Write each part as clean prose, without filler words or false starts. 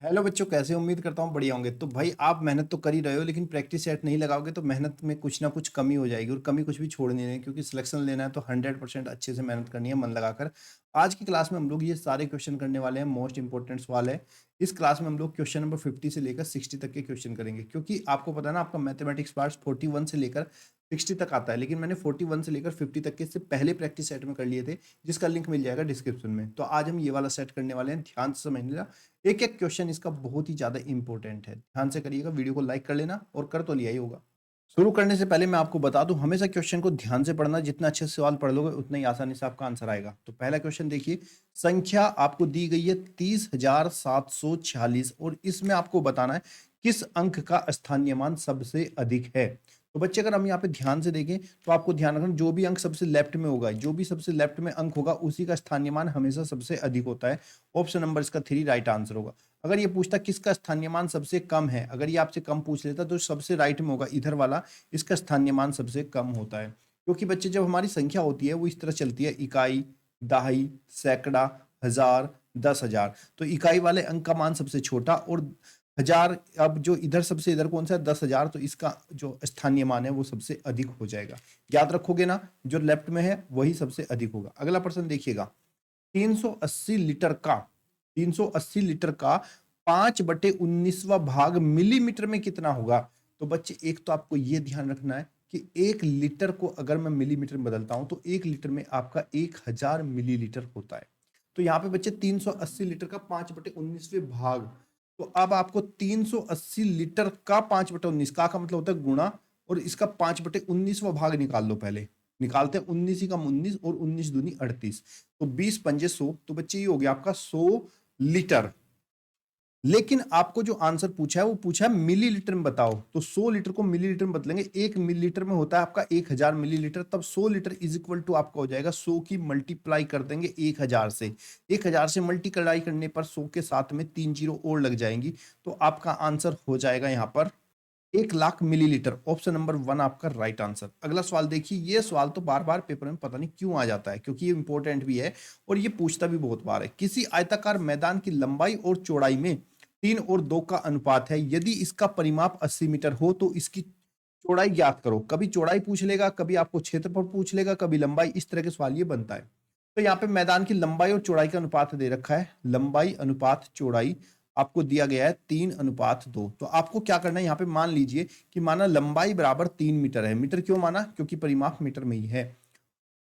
Hello बच्चों, कैसे हो? उम्मीद करता हूँ बढ़िया होंगे। तो भाई आप मेहनत तो कर ही रहे हो, लेकिन प्रैक्टिस सेट नहीं लगाओगे तो मेहनत में कुछ ना कुछ कमी हो जाएगी, और कमी कुछ भी छोड़नी नहीं है, क्योंकि सिलेक्शन लेना है तो 100% अच्छे से मेहनत करनी है मन लगाकर। आज की क्लास में हम लोग ये सारे क्वेश्चन करने वाले हैं, मोस्ट इंपॉर्टेंट सवाल है। इस क्लास में हम लोग क्वेश्चन नंबर 50 से लेकर 60 तक के क्वेश्चन करेंगे, क्योंकि आपको पता है ना, आपका मैथमेटिक्स पार्ट 41 से लेकर 60 तक आता है, लेकिन मैंने 41 से लेकर 50 तक के इससे पहले प्रैक्टिस सेट में कर लिए थे, जिसका लिंक मिल जाएगा डिस्क्रिप्शन में। तो आज हम ये वाला सेट करने वाले हैं, ध्यान से समझना। एक एक क्वेश्चन इसका बहुत ही ज्यादा इंपॉर्टेंट है, ध्यान से करिएगा। वीडियो को लाइक कर लेना, और कर तो लिया ही होगा। शुरू करने से पहले मैं आपको बता दूं, हमेशा क्वेश्चन को ध्यान से पढ़ना। जितना अच्छे से सवाल पढ़ लोगे उतना ही आसानी से आपका आंसर आएगा। तो पहला क्वेश्चन देखिए। संख्या आपको दी गई है 30,746, और इसमें आपको बताना है किस अंक का स्थानीय मान सबसे अधिक है। तो बच्चे, अगर हम यहाँ पे ध्यान से देखें तो आपको ध्यान रखना, जो भी अंक सबसे लेफ्ट में होगा, जो भी सबसे लेफ्ट में अंक होगा, उसी का स्थानीय मान हमेशा सबसे अधिक होता है। ऑप्शन नंबर इसका 3 राइट आंसर होगा। अगर ये पूछता किसका स्थानीय मान सबसे कम है, अगर ये आपसे कम पूछ लेता तो सबसे राइट में होगा इधर वाला, इसका स्थानीय मान सबसे कम होता है। क्योंकि बच्चे, जब हमारी संख्या होती है वो इस तरह चलती है, इकाई, दहाई, सैकड़ा, हजार, 10,000। तो इकाई वाले अंक का मान सबसे छोटा, और हजार, अब जो इधर सबसे इधर कौन सा है, 10,000, तो इसका जो स्थानीय मान है वो सबसे अधिक हो जाएगा। याद रखोगे ना, जो लेफ्ट में है वही सबसे अधिक होगा। अगला प्रश्न देखिएगा। 380 लीटर का 380 लीटर का 5/19वां भाग मिलीमीटर में कितना होगा? तो बच्चे, एक तो आपको यह ध्यान रखना है कि 1 लीटर को अगर मैं मिलीमीटर में बदलता हूं तो 1 लीटर में आपका 1000 मिलीलीटर होता है। तो यहाँ पे बच्चे 380 लीटर का 5/19वें भाग, तो अब आपको 380 लीटर का 5/19 का मतलब होता है गुणा, और इसका 5/19वां भाग निकाल लो। पहले निकालते हैं, 19 ही कम 19, और 19 दूनी 38, तो 20 पंजे 100। तो बच्चे, ये हो गया आपका 100 लीटर। लेकिन आपको जो आंसर पूछा है वो पूछा है मिलीलीटर में बताओ, तो 100 लीटर को मिलीलीटर में बदलेंगे। 1 मिलीलीटर में होता है आपका 1000 मिलीलीटर, तब 100 लीटर इज इक्वल टू आपका हो जाएगा 100 की मल्टीप्लाई कर देंगे 1000 से। 1000 से मल्टीप्लाई करने पर 100 के साथ में 3 जीरो और लग जाएंगी, तो आपका आंसर हो जाएगा यहाँ पर 1 लाख मिलीलीटर। ऑप्शन नंबर 1 आपका राइट आंसर। अगला सवाल देखिए। ये सवाल तो बार बार पेपर में पता नहीं क्यों आ जाता है, क्योंकि ये इंपॉर्टेंट भी है और ये पूछता भी बहुत बार है। किसी आयताकार मैदान की लंबाई और चौड़ाई में 3 और 2 का अनुपात है। यदि इसका परिमाप 80 मीटर हो तो इसकी चौड़ाई ज्ञात करो। कभी चौड़ाई पूछ लेगा, कभी आपको क्षेत्रफल पूछ लेगा, कभी लंबाई। इस तरह के सवाल ये बनता है। तो यहाँ पे मैदान की लंबाई और चौड़ाई का अनुपात दे रखा है, लंबाई अनुपात चौड़ाई आपको दिया गया है 3:2। तो आपको क्या करना है, यहाँ पे मान लीजिए कि माना लंबाई बराबर 3 मीटर है। मीटर क्यों माना? क्योंकि परिमाप मीटर में ही है।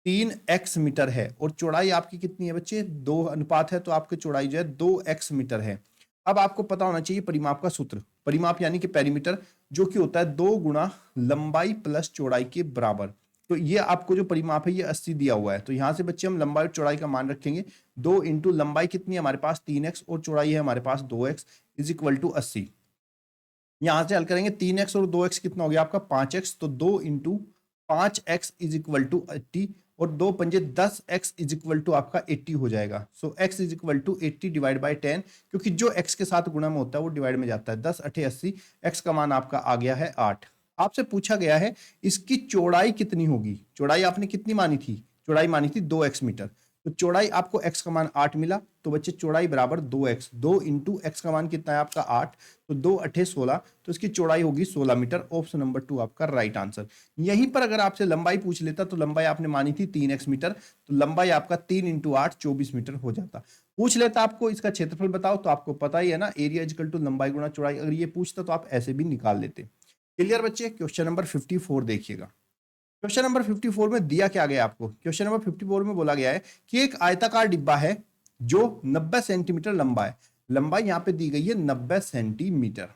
3x मीटर है, और चौड़ाई आपकी कितनी है बच्चे? 2 अनुपात है, तो आपकी चौड़ाई जो है 2x मीटर है। अब आपको पता होना चाहिए परिमाप का सूत्र। परिमाप यानी कि पेरीमीटर, जो कि होता है 2 गुणा लंबाई प्लस चौड़ाई के बराबर। तो ये आपको जो परिमाप है ये 80 दिया हुआ है, तो यहां से बच्चे हम लंबाई और चौड़ाई का मान रखेंगे। 2 इंटू लंबाई कितनी है हमारे पास? 3x, और चौड़ाई है हमारे पास 2x, इज इक्वल टू 80। यहां से हल करेंगे, 3x और 2x कितना हो गया आपका? 5x। तो 2 into 5x is equal to 80, और 2 पंजे 10x इज इक्वल टू आपका 80 हो जाएगा। So x is equal to 80 divide by 10, क्योंकि जो x के साथ गुणा में होता है वो डिवाइड में जाता है। 10 8 80, x का मान आपका आ गया है 8। आपसे पूछा गया है इसकी चौड़ाई कितनी होगी। चौड़ाई आपने कितनी मानी थी? चौड़ाई मानी थी 2x मीटर। तो चौड़ाई आपको x का मान 8 मिला, तो बच्चे चौड़ाई बराबर 2x। 2 इंटू x का मान कितना है आपका? 8, तो 2 8 16, तो इसकी चौड़ाई होगी 16 मीटर। ऑप्शन नंबर 2 आपका राइट आंसर। यहीं पर अगर आपसे लंबाई पूछ लेता, तो लंबाई आपने मानी थी 3x मीटर, तो लंबाई आपका 3 इंटू 8 24 मीटर हो जाता। पूछ लेता आपको इसका क्षेत्रफल बताओ, तो आपको पता ही है ना, एरिया इक्वल टू लंबाई गुणा चौड़ाई। अगर ये पूछता तो आप ऐसे भी निकाल लेते। क्लियर बच्चे? क्वेश्चन नंबर 54 देखिएगा। क्वेश्चन नंबर 54 में दिया क्या गया आपको? क्वेश्चन नंबर 54 में बोला गया है कि एक आयताकार डिब्बा है जो 90 सेंटीमीटर लंबा है। लंबाई यहां पे दी गई है 90 सेंटीमीटर,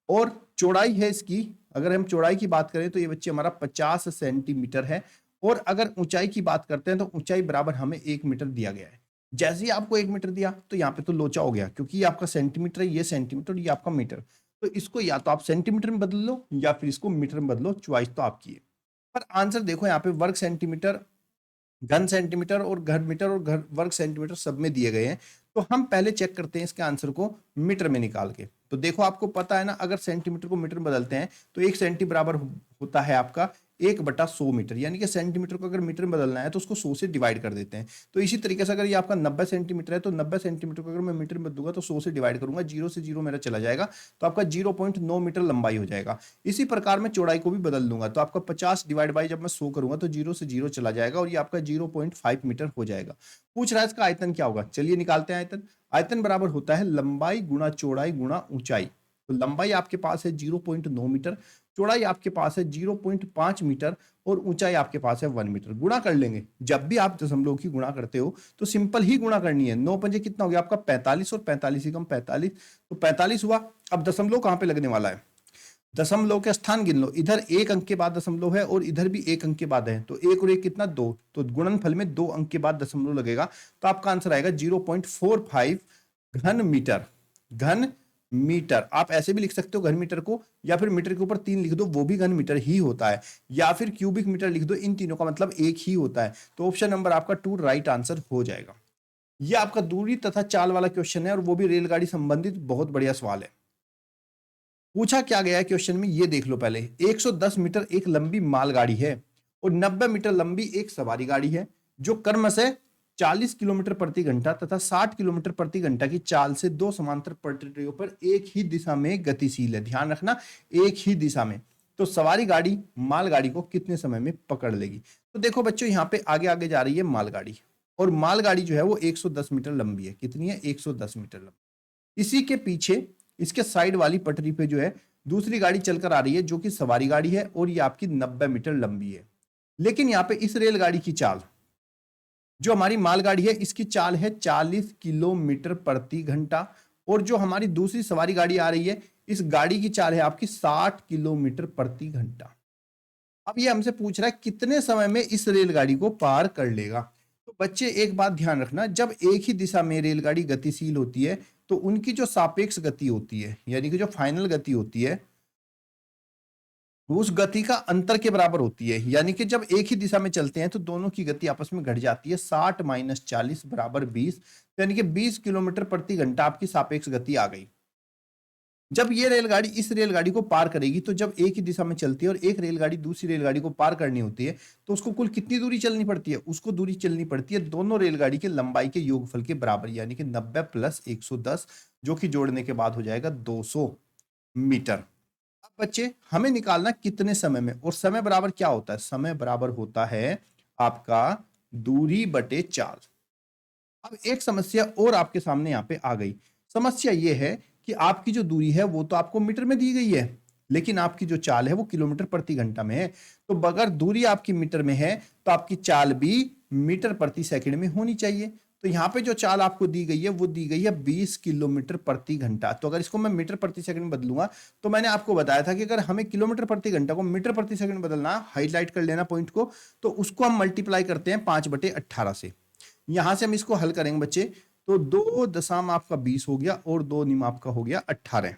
और चौड़ाई है इसकी, अगर हम चौड़ाई की बात करें तो ये बच्चे हमारा 50 सेंटीमीटर है। और अगर ऊंचाई की बात करते हैं तो ऊंचाई बराबर हमें 1 मीटर दिया गया है। जैसे ही आपको 1 मीटर दिया तो यहाँ पे तो लोचा हो गया, क्योंकि ये आपका सेंटीमीटर है, ये सेंटीमीटर, ये आपका मीटर। तो इसको या तो आप सेंटीमीटर में बदल लो या फिर इसको मीटर में बदलो, चॉइस तो आपकी है। पर आंसर देखो, यहाँ पे वर्ग सेंटीमीटर, घन सेंटीमीटर और घन मीटर और घन वर्ग सेंटीमीटर सब में दिए गए हैं। तो हम पहले चेक करते हैं इसके आंसर को मीटर में निकाल के। तो देखो, आपको पता है ना, अगर सेंटीमीटर को मीटर में बदलते हैं तो 1 सेंटी बराबर होता है आपका 1/100 मीटर, यानी कि सेंटीमीटर को अगर मीटर में बदलना है तो उसको 100 से डिवाइड कर देते हैं। तो इसी तरीके से अगर ये आपका 90 सेंटीमीटर है तो 90 सेंटीमीटर को अगर मैं मीटर में बदलूंगा तो 100 से डिवाइड करूंगा, 0 से 0 मेरा चला जाएगा, तो आपका 0.9 मीटर लंबाई हो जाएगा। इसी प्रकार मैं चौड़ाई को भी बदल दूंगा, तो आपका 50 डिवाइड बाई जब मैं 100 करूंगा तो 0 से 0 चला जाएगा और ये आपका 0.5 मीटर हो जाएगा। पूछ रहा है इसका आयतन क्या होगा, चलिए निकालते हैं आयतन। आयतन बराबर होता है लंबाई गुणा चौड़ाई गुणा ऊंचाई। तो लंबाई आपके पास है 0.9 मीटर, चौड़ाई आपके पास है 0.5 मीटर और ऊंचाई आपके पास है 1 मीटर। गुणा कर लेंगे, जब भी आप दशमलव की गुणा करते हो तो सिंपल ही गुणा करनी है। 9 पंजे कितना हो गया आपका 45 और 45 ही कम 45, तो 45 हुआ। अब दशमलव कहां पे लगने वाला है, दशमलव के स्थान गिन लो, इधर 1 अंक के बाद दशमलव है और इधर भी 1 अंक के बाद है, तो 1 और 1 कितना 2, तो गुणनफल में 2 अंक के बाद दशमलव लगेगा, तो आपका आंसर आएगा 0.45 घन मीटर। घन मीटर आप ऐसे भी लिख सकते हो घन मीटर को, या फिर मीटर के ऊपर 3 लिख दो वो भी घन मीटर ही होता है, या फिर क्यूबिक मीटर लिख दो, इन तीनों का मतलब एक ही होता है। तो ऑप्शन नंबर आपका 2 राइट आंसर हो जाएगा। ये आपका दूरी तथा चाल वाला क्वेश्चन है और वो भी रेलगाड़ी संबंधित बहुत बढ़िया सवाल है। पूछा क्या गया है क्वेश्चन में, ये देख लो पहले। 110 मीटर एक लंबी मालगाड़ी है और 90 मीटर लंबी एक सवारी गाड़ी है जो क्रमशः 40 किलोमीटर प्रति घंटा तथा 60 किलोमीटर प्रति घंटा की चाल से दो समांतर पटरियों पर एक ही दिशा में गतिशील है। ध्यान रखना, एक ही दिशा में। तो सवारी गाड़ी मालगाड़ी को कितने समय में पकड़ लेगी। तो देखो बच्चों, यहाँ पे आगे आगे जा रही है मालगाड़ी, और मालगाड़ी जो है वो 110 मीटर लंबी है। कितनी है, 110 मीटर लंबी। इसी के पीछे इसके साइड वाली पटरी पे जो है दूसरी गाड़ी चलकर आ रही है जो कि सवारी गाड़ी है और ये आपकी 90 मीटर लंबी है। लेकिन यहाँ पे इस रेलगाड़ी की चाल, जो हमारी मालगाड़ी है इसकी चाल है 40 किलोमीटर प्रति घंटा, और जो हमारी दूसरी सवारी गाड़ी आ रही है इस गाड़ी की चाल है आपकी 60 किलोमीटर प्रति घंटा। अब ये हमसे पूछ रहा है कितने समय में इस रेलगाड़ी को पार कर लेगा। तो बच्चे एक बात ध्यान रखना, जब एक ही दिशा में रेलगाड़ी गतिशील होती है तो उनकी जो सापेक्ष गति होती है, यानी कि जो फाइनल गति होती है, उस गति का अंतर के बराबर होती है। यानी कि जब एक ही दिशा में चलते हैं तो दोनों की गति आपस में घट जाती है। 60 माइनस 40 बराबर 20, यानी कि 20 किलोमीटर प्रति घंटा आपकी सापेक्ष गति आ गई। जब ये रेलगाड़ी इस रेलगाड़ी को पार करेगी, तो जब एक ही दिशा में चलती है और एक रेलगाड़ी दूसरी रेलगाड़ी को पार करनी होती है तो उसको कुल कितनी दूरी चलनी पड़ती है, उसको दूरी चलनी पड़ती है दोनों रेलगाड़ी के लंबाई के योगफल के बराबर, यानी कि 90 प्लस 110, जो कि जोड़ने के बाद हो जाएगा 200 मीटर। अब बच्चे हमें निकालना कितने समय में, और समय बराबर क्या होता है, समय बराबर होता है आपका दूरी बटे चाल। अब एक समस्या और आपके सामने यहाँ पे आ गई। समस्या ये है कि आपकी जो दूरी है वो तो आपको मीटर में दी गई है, लेकिन आपकी जो चाल है वो किलोमीटर प्रति घंटा में है। तो अगर दूरी आपकी मीटर में है तो आपकी चाल भी मीटर प्रति सेकंड में होनी चाहिए। तो यहाँ पे जो चाल आपको दी गई है वो दी गई है 20 किलोमीटर प्रति घंटा। तो अगर इसको मैं मीटर प्रति सेकंड में बदलूंगा, तो मैंने आपको बताया था कि अगर हमें किलोमीटर प्रति घंटा को मीटर प्रति सेकंड में बदलना, हाईलाइट कर लेना पॉइंट को, तो उसको हम मल्टीप्लाई करते हैं 5/18 से। यहां से हम इसको हल करेंगे बच्चे, तो 2 दशम आपका 20 हो गया और 2 निम आपका हो गया 18।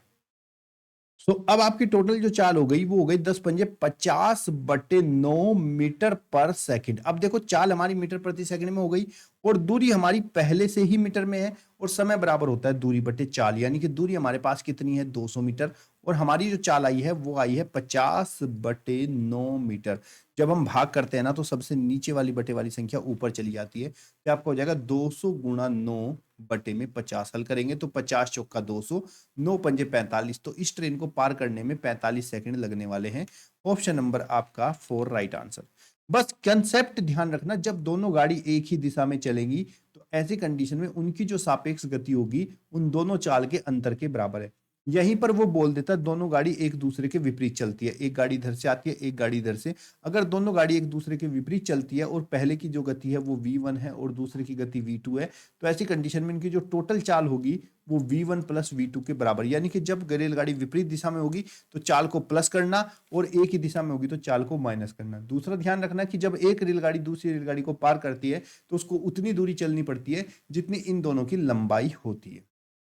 सो अब आपकी टोटल जो चाल हो गई वो हो गई 10 पंजे 50/9 मीटर पर सेकंड। अब देखो चाल हमारी मीटर प्रति सेकंड में हो गई और दूरी हमारी पहले से ही मीटर में है, और समय बराबर होता है दूरी बटे चाल, यानी कि दूरी हमारे पास कितनी है 200 मीटर, और हमारी जो चाल आई है वो आई है 50/9 मीटर। जब हम भाग करते हैं ना तो सबसे नीचे वाली बटे वाली संख्या ऊपर चली जाती है, तो आपका हो जाएगा 200 गुणा 9 बटे में 50। हल करेंगे तो 50 चौका 200, 9 पंजे 45, तो इस ट्रेन को पार करने में 45 सेकंड लगने वाले हैं। ऑप्शन नंबर आपका 4 राइट आंसर। बस कंसेप्ट ध्यान रखना, जब दोनों गाड़ी एक ही दिशा में चलेंगी तो ऐसी कंडीशन में उनकी जो सापेक्ष गति होगी उन दोनों चाल के अंतर के बराबर है। यहीं पर वो बोल देता है दोनों गाड़ी एक दूसरे के विपरीत चलती है, एक गाड़ी इधर से आती है एक गाड़ी इधर से। अगर दोनों गाड़ी एक दूसरे के विपरीत चलती है और पहले की जो गति है वो v1 है और दूसरे की गति v2 है, तो ऐसी कंडीशन में इनकी जो टोटल चाल होगी वो v1 प्लस v2 के बराबर। यानी कि जब रेलगाड़ी विपरीत दिशा में होगी तो चाल को प्लस करना, और एक ही दिशा में होगी तो चाल को माइनस करना। दूसरा ध्यान रखना कि जब एक रेलगाड़ी दूसरी रेलगाड़ी को पार करती है तो उसको उतनी दूरी चलनी पड़ती है जितनी इन दोनों की लंबाई होती है।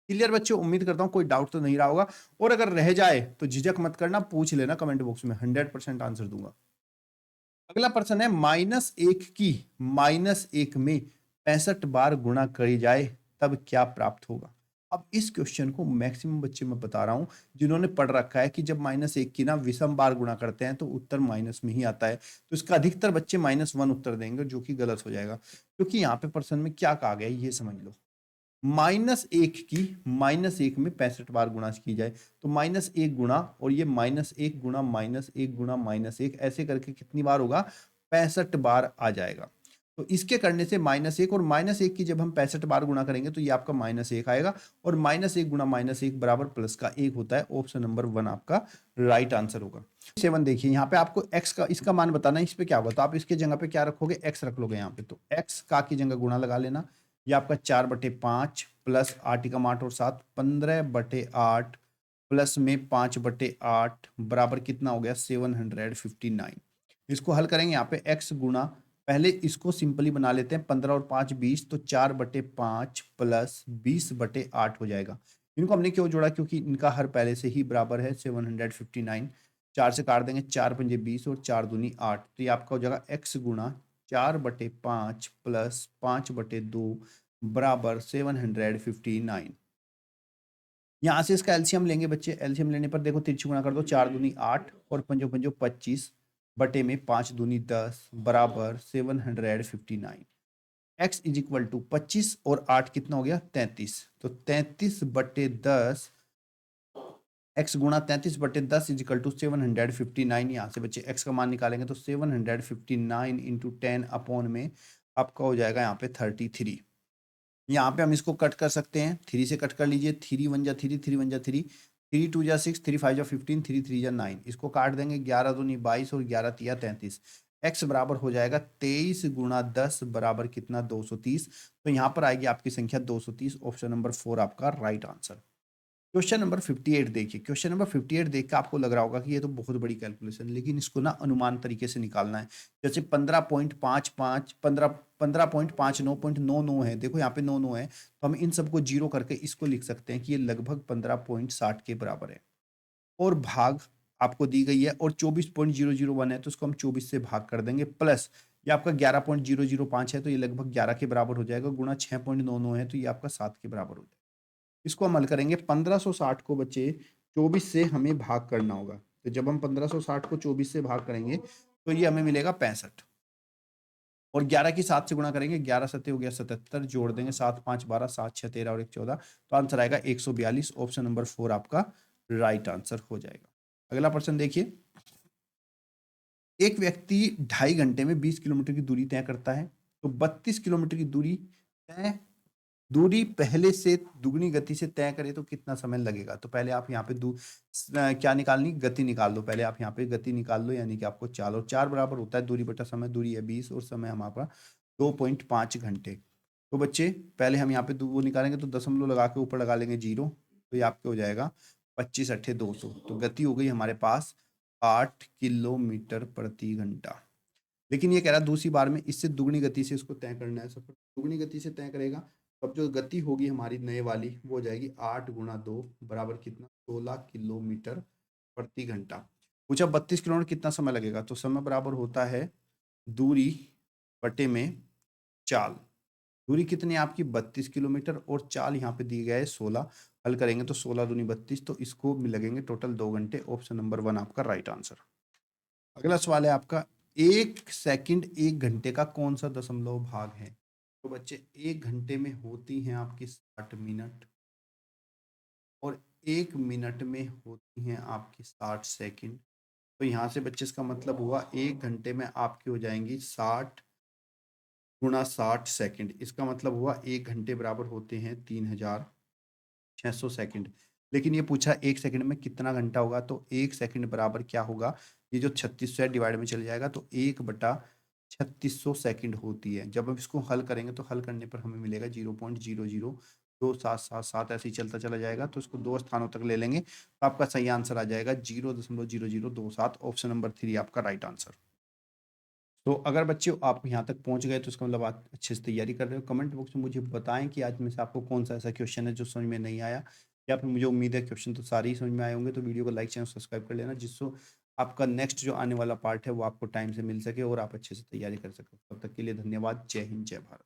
क्लियर बच्चों, उम्मीद करता हूं कोई डाउट तो नहीं रहा होगा, और अगर रह जाए तो झिझक मत करना, पूछ लेना कमेंट बॉक्स में, 100% आंसर दूंगा। अगला प्रश्न है -1 की -1 में 65 बार गुणा करी जाए तब क्या प्राप्त होगा। अब इस क्वेश्चन को मैक्सिमम बच्चे मैं बता रहा हूँ जिन्होंने पढ़ रखा है कि जब -1 की ना विषम बार गुणा करते हैं तो उत्तर माइनस में ही आता है, तो इसका अधिकतर बच्चे -1 उत्तर देंगे, जो कि गलत हो जाएगा, क्योंकि यहाँ पे प्रश्न में क्या कहा गया है ये समझ लो। -1 की -1 में 65 बार गुणा की जाए, तो -1 गुणा और ये -1 गुणा -1 गुणा -1 ऐसे करके कितनी बार होगा, 65 बार आ जाएगा। तो इसके करने से -1 और -1 की जब हम 65 बार गुणा करेंगे तो ये आपका -1 आएगा, और -1 गुणा -1 बराबर प्लस का 1 होता है। ऑप्शन नंबर 1 आपका राइट आंसर होगा। 7 देखिए, यहाँ पे आपको x का इसका मान बताना है, इस पे क्या होगा, तो आप इसके जगह पे क्या रखोगे, x रख लोगे यहाँ पे, तो x का की जगह गुणा लगा लेना, ये आपका 4/5 प्लस 8 एकम 8 और 7 15/8 प्लस में 5/8 बराबर कितना हो गया, 759। इसको हल करेंगे, यहाँ पे x गुणा, पहले इसको सिंपली बना लेते हैं, 15 और 5 20, तो 4/5 प्लस 20/8 हो जाएगा। इनको हमने क्यों जोड़ा, क्योंकि इनका हर पहले से ही बराबर है 759। 4 से काट देंगे, 4 पंजे 20 और 4 दूनी 8, तो ये आपका हो जाएगा x गुणा 4/5 प्लस 5/2 बराबर 759। यहाँ से इसका एलसीएम लेंगे बच्चे, एलसीएम लेने पर देखो तिरछी गुणा कर दो, 4 दूनी 8 और पंजो पंजो 25 बटे में 5 दूनी 10 बराबर 759। x इज इक्वल टू 25 और 8 कितना हो गया, 33, तो 33/10 x गुणा 33/10 इज इक्वल टू 759। यहाँ से बच्चे x का मान निकालेंगे तो 759 इंटू 10 अपॉन में आपका हो जाएगा यहाँ पे 33। यहाँ पे हम इसको कट कर सकते हैं, 3 से कट कर लीजिए, 3 1 जा 3, 3 1 जा 3, 3 2 जा 6, 3 5 जा 15, 3 3 जा 9, इसको काट देंगे, 11 दूनी 22 और 11 तिया 33। x बराबर हो जाएगा 23 गुणा 10 बराबर कितना, 230। तो यहाँ पर आएगी आपकी संख्या 230। ऑप्शन नंबर 4 आपका राइट आंसर। क्वेश्चन नंबर 58 देखिए, क्वेश्चन नंबर 58 देख के आपको लग रहा होगा कि ये तो बहुत बड़ी कैलकुलेशन, लेकिन इसको ना अनुमान तरीके से निकालना है। जैसे 15.55 15.59.99 है, देखो यहाँ पे 99 है, तो हम इन सबको जीरो करके इसको लिख सकते हैं कि ये लगभग 15.60 के बराबर है, और भाग आपको दी गई है, और 24.001 है तो उसको हम 24 से भाग कर देंगे, प्लस ये आपका 11.005 है तो ये लगभग 11 के बराबर हो जाएगा, गुणा 6.99 है तो ये आपका 7 के बराबर हो जाएगा। इसको हम हल करेंगे, 1560 को बच्चे 24 से हमें भाग करना होगा, तो जब हम 1560 को 24 से भाग करेंगे तो ये हमें मिलेगा 65, और 11 की 7 से गुणा करेंगे, 11 सत्ते हो गया 77, जोड़ देंगे 7 5 12, 7 6 13 और 1 14, तो आंसर आएगा 142। ऑप्शन नंबर 4 आपका राइट आंसर हो जाएगा। अगला प्रश्न देखिए, एक व्यक्ति 2.5 घंटे में 20 किलोमीटर की दूरी तय करता है, तो 32 किलोमीटर की दूरी पहले से दुगनी गति से तय करे तो कितना समय लगेगा। तो पहले आप यहाँ पे क्या निकालनी, गति निकाल दो, पहले आप यहाँ पे गति निकाल लो, यानी कि आपको 4 और 4 बराबर होता है दूरी बटा समय, दूरी है 20 और समय हमारा 2.5 घंटे। तो बच्चे पहले हम यहाँ पे वो निकालेंगे, तो दशमलव लगा के ऊपर लगा लेंगे 0, तो ये आपके हो जाएगा 25 अट्ठे 200, तो गति हो गई हमारे पास 8 किलोमीटर प्रति घंटा। लेकिन ये कह रहा है दूसरी बार में इससे दुगनी गति से इसको तय करना है सफर, दुगनी गति से तय करेगा, तो अब जो गति होगी हमारी नए वाली वो हो जाएगी 8 गुणा 2 बराबर कितना, 16 किलोमीटर प्रति घंटा। पूछा 32 किलोमीटर कितना समय लगेगा, तो समय बराबर होता है दूरी बटे में चाल। दूरी कितनी है आपकी, 32 किलोमीटर, और चाल यहाँ पे दी गया है 16, हल करेंगे तो 16 दूनी 32, तो इसको लगेंगे टोटल 2 घंटे। ऑप्शन नंबर 1 आपका राइट आंसर। अगला सवाल है आपका, 1 सेकंड 1 घंटे का कौन सा दशमलव भाग है। तो बच्चे 1 घंटे में होती हैं आपकी 60 मिनट, और 1 मिनट में होती हैं आपकी 60 सेकंड। तो यहाँ से बच्चे इसका मतलब हुआ 1 घंटे में आपकी हो जाएंगी 60 गुणा 60 सेकंड, इसका मतलब हुआ 1 घंटे बराबर होते हैं 3600 सेकंड। लेकिन ये पूछा 1 सेकंड में कितना घंटा होगा, तो 1 सेकंड बराबर क्या होगा, ये जो 3600 है डिवाइड में चले जाएगा, तो 1/3600 सेकंड होती है। जब हम इसको हल करेंगे तो हल करने पर हमें मिलेगा 0.002777, ऐसे ही चलता चला जाएगा, तो इसको 2 स्थानों तक ले लेंगे, तो आपका सही आंसर आ जाएगा 0.0027। ऑप्शन नंबर 3 आपका राइट आंसर। तो अगर बच्चे आप यहाँ तक पहुँच गए तो इसका मतलब आप अच्छे से तैयारी कर रहे हो। कमेंट बॉक्स में मुझे बताएं कि आज में से आपको कौन सा ऐसा क्वेश्चन है जो समझ में नहीं आया, या फिर मुझे उम्मीद है क्वेश्चन तो सारे ही समझ में आए होंगे। तो वीडियो को लाइक चैनल सब्सक्राइब कर लेना, जिससे आपका नेक्स्ट जो आने वाला पार्ट है वो आपको टाइम से मिल सके और आप अच्छे से तैयारी कर सको। तब तक के लिए धन्यवाद। जय हिंद, जय भारत।